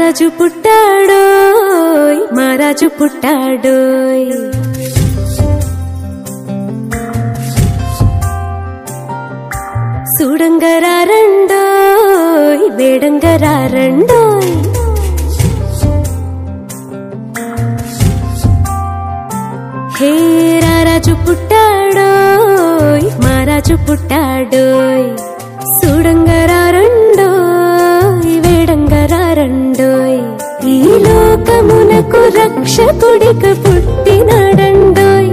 రారాజు పుట్టాడోయ్ మహారాజు పుట్టాడోయ్ చూడంగరారండోయ్ వేడంగరారండోయ్ హే రారాజు పుట్టాడోయ్ మహారాజు పుట్టాడోయ్ చూడంగరారండోయ్ వేడంగరారండోయ్ ఈ లోకమునకు రక్షకుడికి పుట్టినాడండోయ్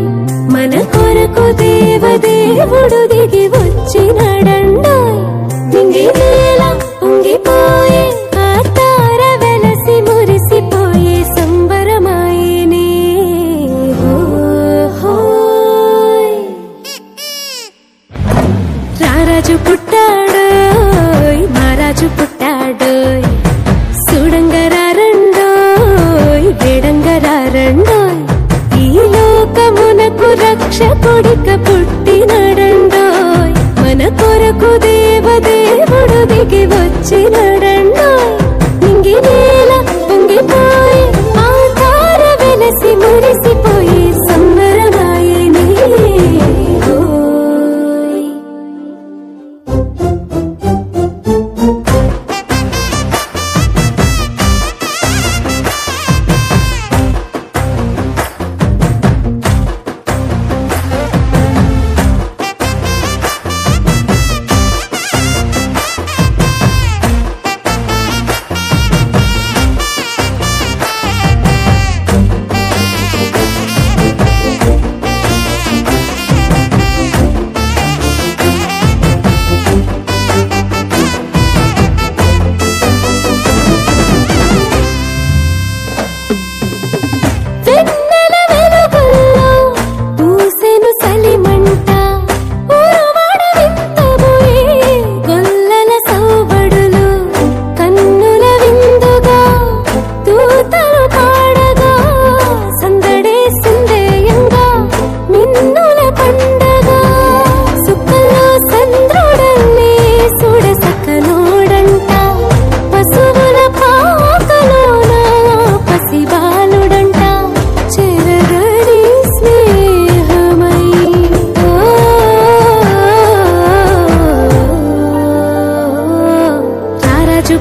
మన కొరకు దేవదేవుడు దిగి వచ్చినాడండోయ్ నింగి నేల పొంగిపోయే ఆ తార వెలసి మురిసిపోయే సంబరమాయనే రారాజు పుట్టాడోయ్ మహారాజు పుట్టాడోయ్ చూడంగరారండోయ్ వేడంగరారండోయ్ ఈ లోకమునకు రక్షకుడిక పుట్టినాడండోయ్ మన కొరకు దేవదేవుడు దిగి వచ్చినాడండోయ్ నింగి నేల పొంగిపోయి ఆ తార వెలసి మురిసిపోయి సంబరమాయనే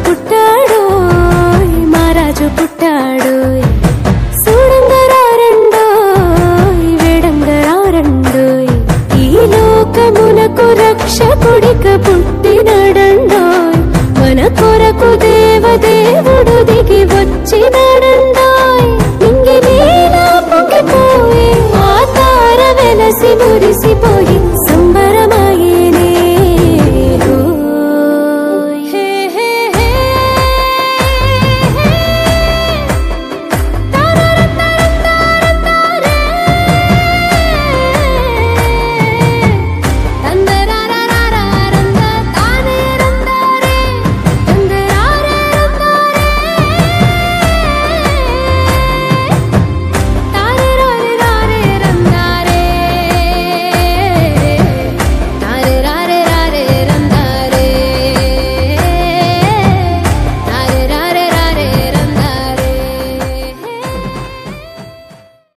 పుట్టాడోయ్ మహారాజు పుట్టాడోయ్ చూడంగరారండోయ్ వేడంగరారండోయ్ ఈ లోకమునకు రక్షకుడిక పుట్టినాడండోయ్ మన కొరకు దేవదేవుడు దిగి వచ్చిన